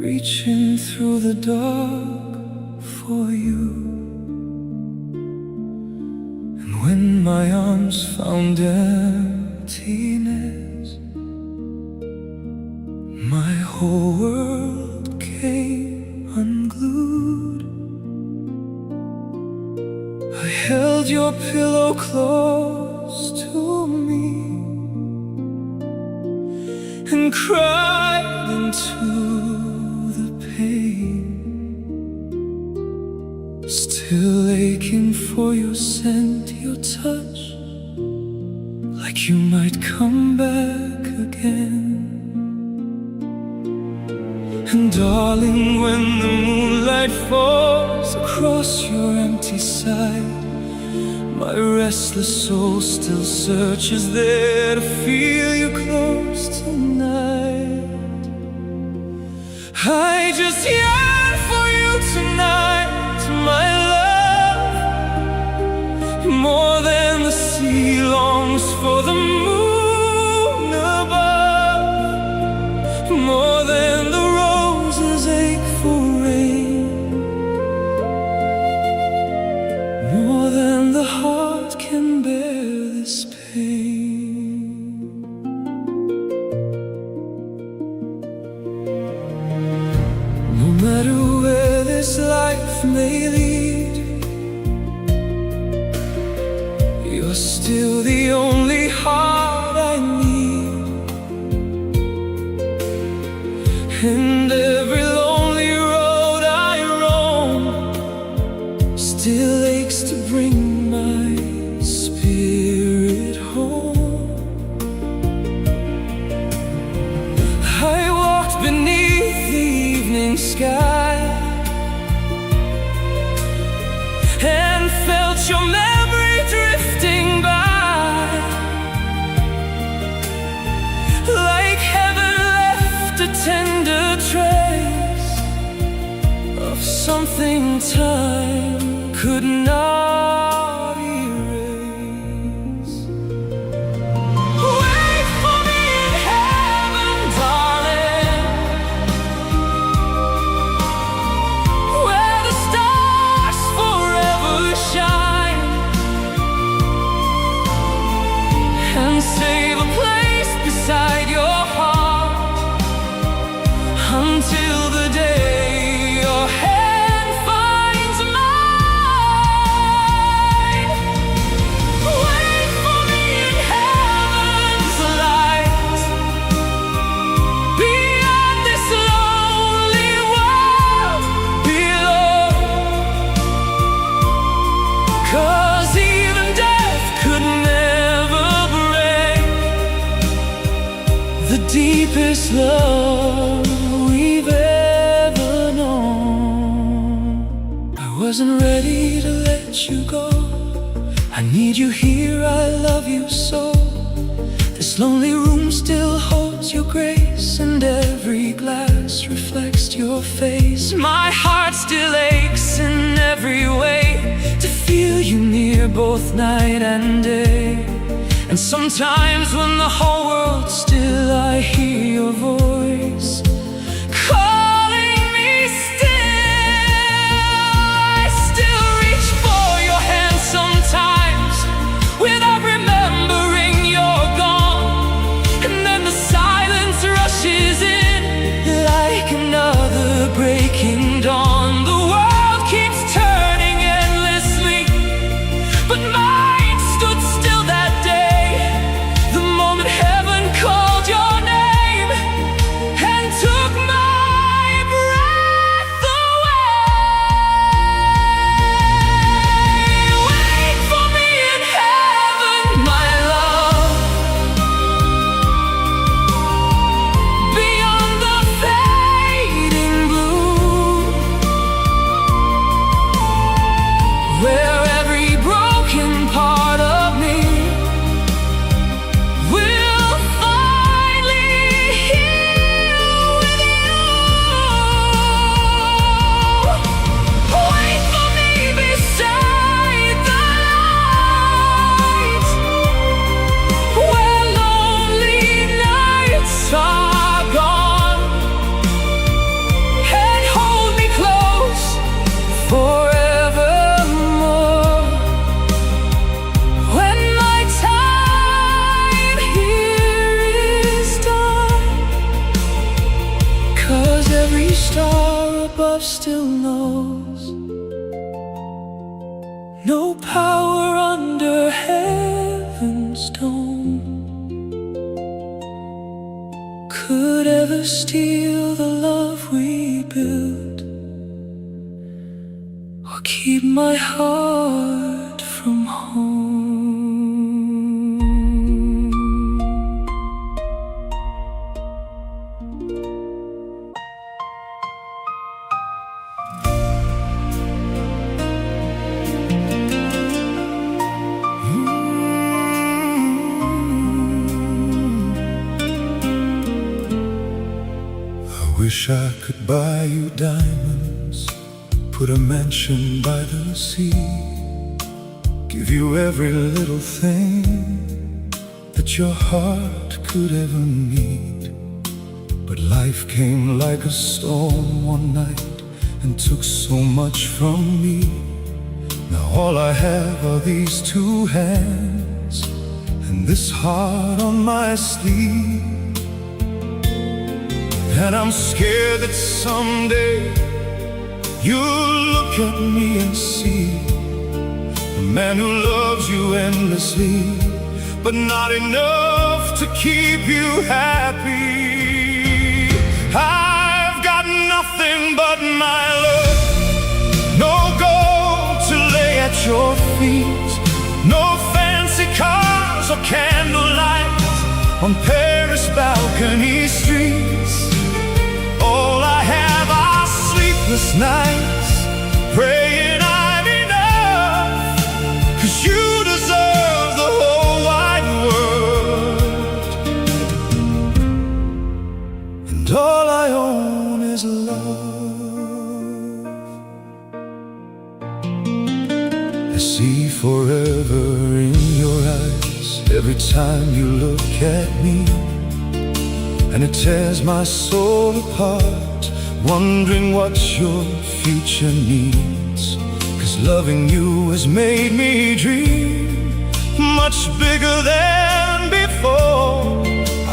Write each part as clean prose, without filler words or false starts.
reaching through the dark for you. And when my arms found emptiness, my whole world came unglued. I held your pillow close to me and cried into the pain, still aching for your scent, your touch, like you might come back again. And darling, when the moonlight falls across your empty side, my restless soul still searches there to feel you close tonight. I just yearn for you tonight, my love, more than the sea longs for the moon above, more than the roses ache for rain, more than the heart can bear this pain. No matter where this life may lead, you're still the only heart I need. And every lonely road I roam still aches to bring my spirit home. I walked beneath the evening sky and felt your memory drifting by, like heaven left a tender trace of something time could not erase. Wait for me in heaven, darling, where the stars forever shine, and save a place beside your heart until the day your hand finds mine. Wait for me in heaven's light, beyond this lonely world below, 'cause even death could never break the deepest love we've ever known. I wasn't ready to let you go. I need you here, I love you so. This lonely room still holds your grace, and every glass reflects your face. My heart still aches in every way to feel you near both night and day. And sometimes when the whole world's still, I hear your voice calling me still. I still reach for your hand sometimes without remembering you're gone. And then the silence rushes in like another breaking dawn. The world keeps turning endlessly, but mine stood still that day, the moment heaven called your name and took every star above still knows no power under heaven's dome could ever steal the love we built or keep my heart from home. Wish I could buy you diamonds, put a mansion by the sea, give you every little thing that your heart could ever need. But life came like a storm one night and took so much from me. Now all I have are these two hands and this heart on my sleeve. And I'm scared that someday you'll look at me and see a man who loves you endlessly, but not enough to keep you happy. I've got nothing but my love, no gold to lay at your feet, no fancy cars or candlelight on Paris balcony streets. All I have are sleepless nights, praying I'm enough, 'cause you deserve the whole wide world. And all I own is love. I see forever in your eyes every time you look at me, and it tears my soul apart, wondering what your future needs. 'Cause loving you has made me dream much bigger than before.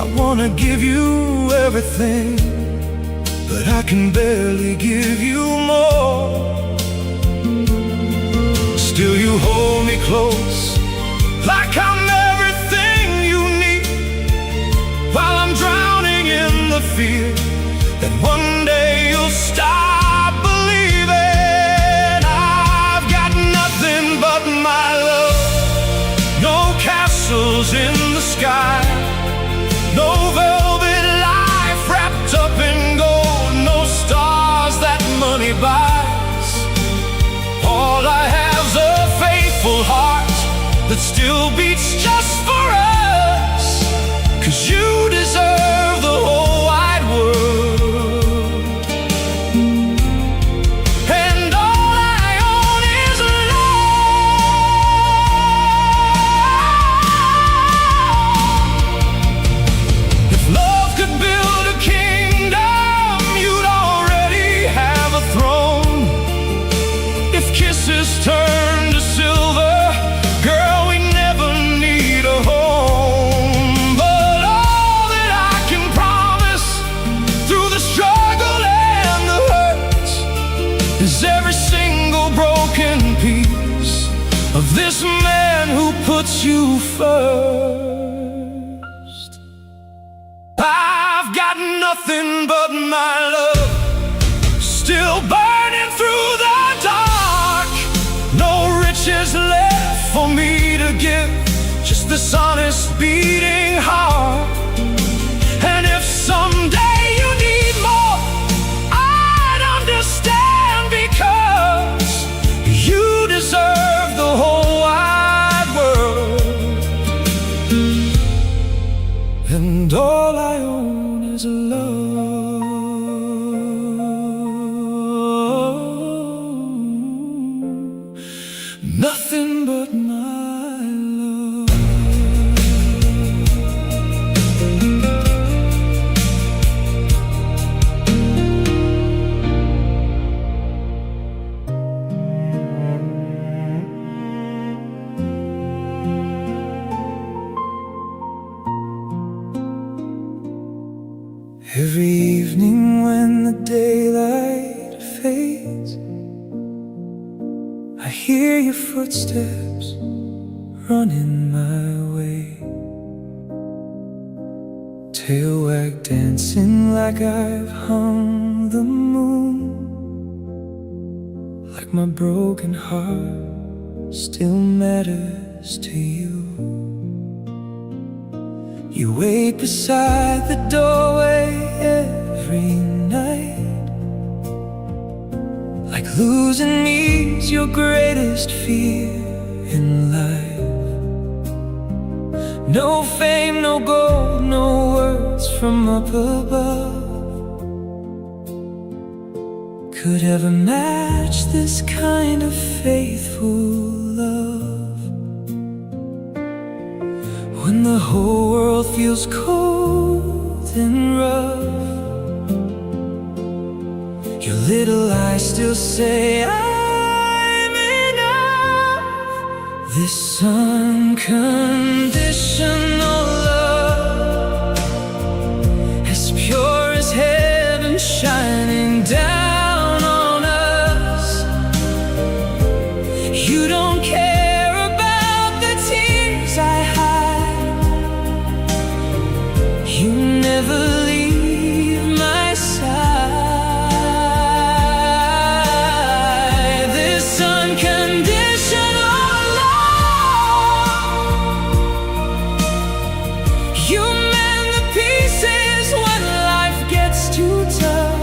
I wanna give you everything, but I can barely give you more. Still you hold me close, like I'm everything you need, while I'm drowning in the fear that one day you'll stop believing. I've got nothing but my love, no castles in the sky, no velvet life wrapped up in gold, no stars that money buys. All I have's a faithful heart that still beats just for us, 'cause you deserve the whole wide world. And all I own is love. If love could build a kingdom, you'd already have a throne. If kisses turn to silver, girl, we never need a home. But all that I can promise through the struggle and the hurt is every single broken piece of this man who puts you first. I've got nothing but my love, still burning through the dark. No riches left for me to give, just this honest beating heart. And if someday you need more, I'd understand, because you deserve the whole wide world. And all I own is love, nothing but my love. your footsteps running my way. Tail wag dancing like I've hung the moon, like my broken heart still matters to you. You wait beside the doorway every night, like losing me's your greatest fear in life. No fame, no gold, no words from up above could ever match this kind of faithful love. When the whole world feels cold and rough, your little eyes still say I'm enough. This unconditional love, as pure as heaven shining down on us. You don't care about the tears I hide, you never leave my side. This unconditional love, you mend the pieces when life gets too tough.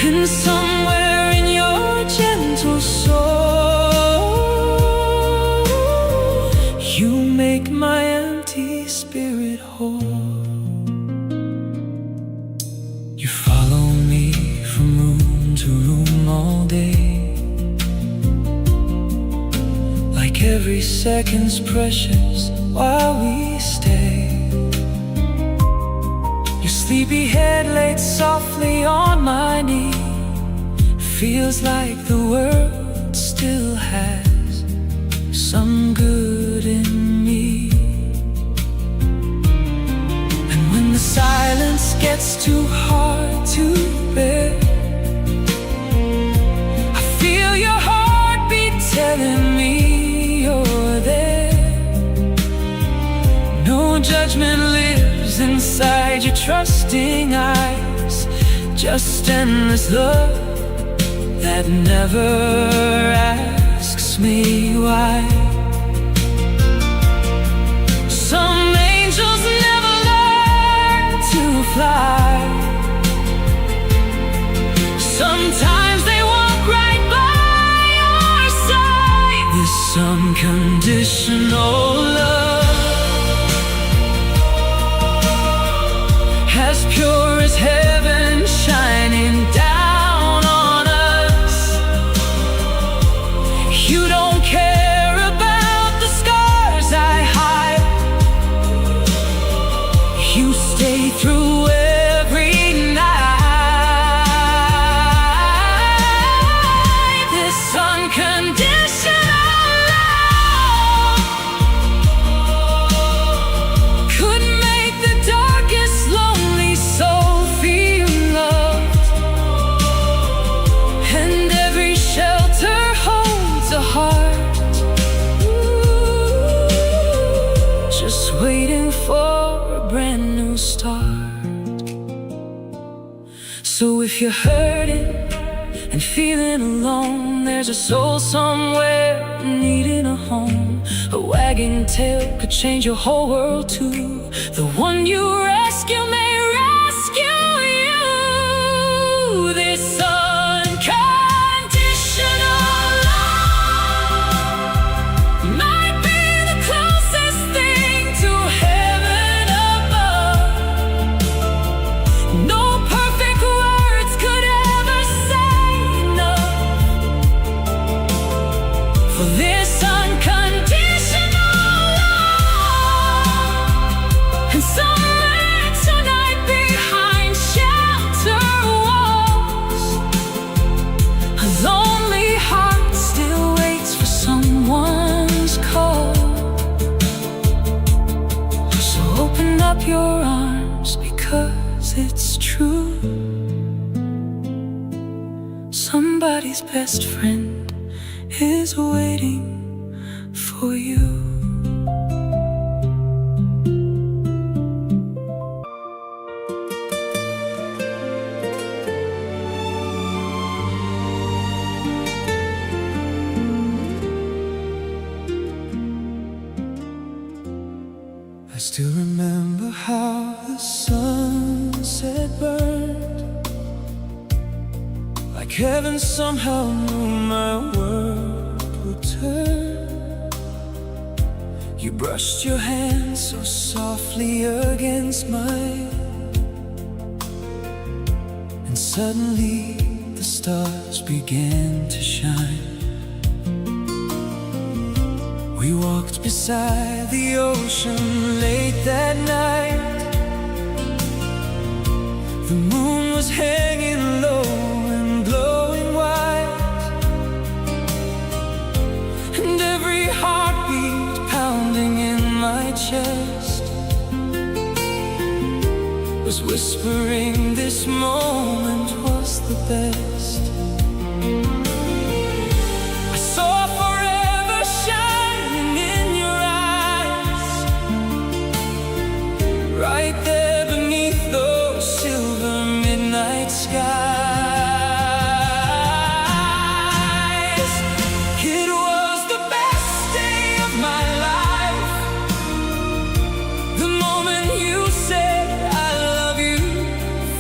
And somewhere in your gentle soul, you make my empty spirit whole. You follow me from room to room all day, like every second's precious while we stay. Your sleepy head laid softly on my knee feels like the world still has some good in me. And when the silence gets too hard to bear, I feel your heartbeat telling me you're there. No judgment lives inside your trusting eyes, just endless love that never asks me why. Some angels never learn to fly, sometimes they walk right by your side. This unconditional love, as pure as heaven shining down on us. You don't care about the scars I hide, you stay through every night. This unconditional love could make the darkest lonely soul feel loved, and every shelter holds a heart just waiting for a brand new start. So if you're hurting and feeling alone, there's a soul somewhere needing a home. A wagging tail could change your whole world too. The one you rescue may rescue you. This unconditional love might be the closest thing to heaven above. No perfect words could ever say enough for this unconditional love. And somewhere tonight behind shelter walls, a lonely heart still waits for someone's call. So open up your arms, because it's true. Somebody's best friend is waiting for you. I still remember how the sunset burned, like heaven somehow knew my world would turn. You brushed your hand so softly against mine, and suddenly the stars began to shine. We walked beside the ocean late that night. The moon was hanging low and glowing white, and every heartbeat pounding in my chest was whispering this moment was the best. I saw forever shining in your eyes, right there beneath those silver midnight skies. It was the best day of my life, the moment you said I love you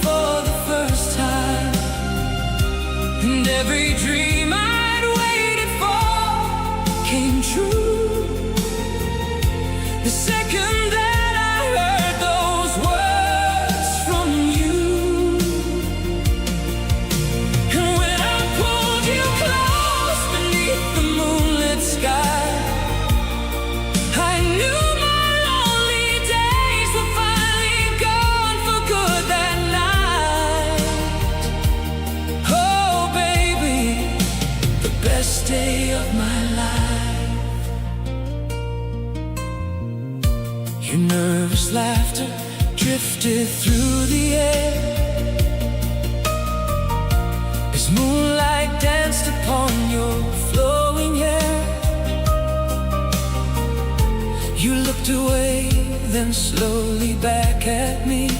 for the first time. And every dream I'd waited for came true the second that I heard those words from you. And when I pulled you close beneath the moonlit sky, I knew my lonely days were finally gone for good that night. Oh baby, the best day of my life. Your nervous laughter drifted through the air as moonlight danced upon your flowing hair. You looked away, then slowly back at me,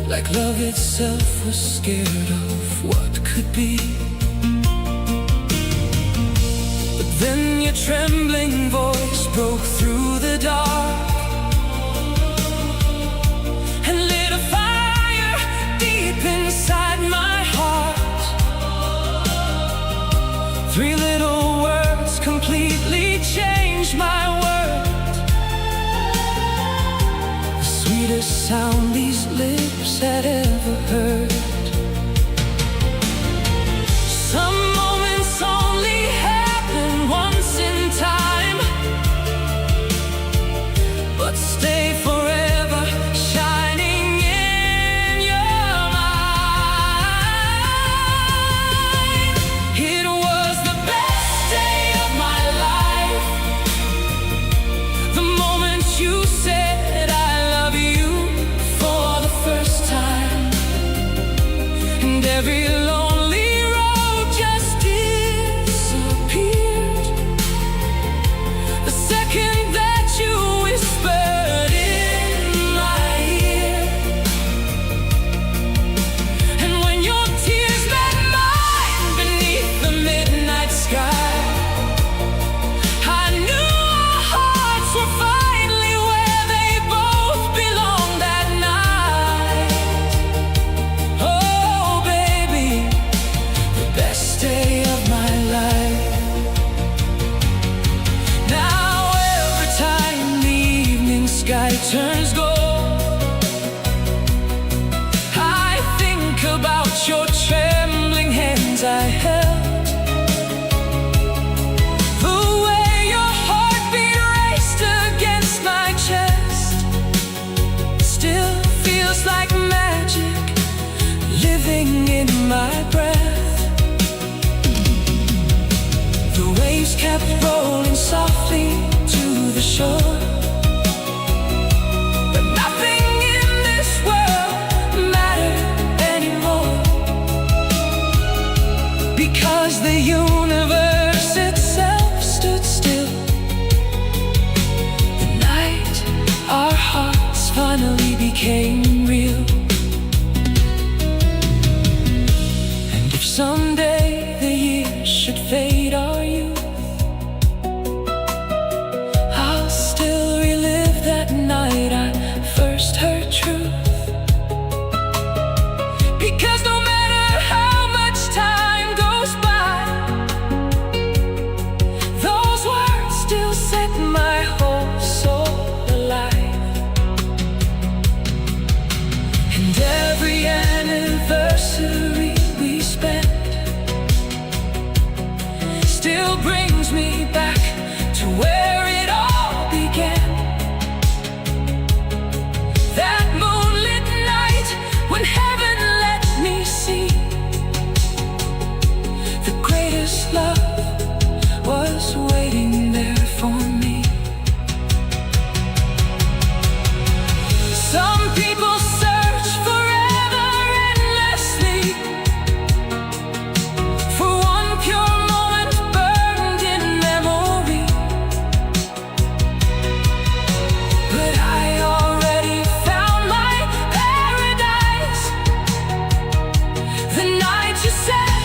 like love itself was scared of what could be. But then your trembling voice broke through the dark and lit a fire deep inside my heart. Three little words completely changed my world, the sweetest sound these lips had ever heard. Some moments only happen once in time, but stay forever shining in your mind. It was the best day of my life, the moment you said I love you for the first time. And every lonely road just disappeared the second that you whispered in my ear. And when your tears met mine beneath the midnight sky, I knew our hearts were finally where they both belonged that night. Oh baby, the best day of my life. Now every time the evening sky turns gold, I think about your trembling hands I held, the way your heartbeat raced against my chest. Still feels like magic living in my breath. The waves kept rolling softly to the shore, but nothing in this world mattered anymore, because And every anniversary we spent still brings me back to where it all began. That moonlit night when heaven let me see the greatest love was waiting there for me. Some people search forever endlessly for one pure moment burned in memory. But I already found my paradise the night you said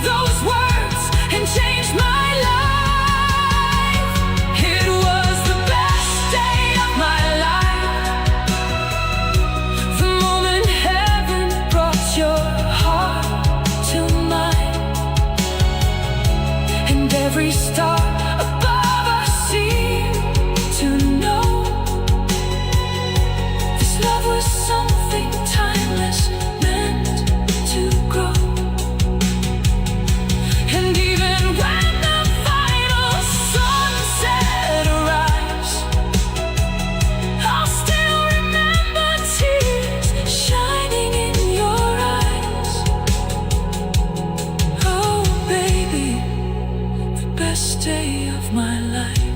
those words and changed my life. It was the best day of my life, the moment heaven brought your heart to mine, and every star above us seemed to know this love was something timeless, meant to grow. And even when the final sunset arrives, I'll still remember tears shining in your eyes. Oh baby, the best day of my life.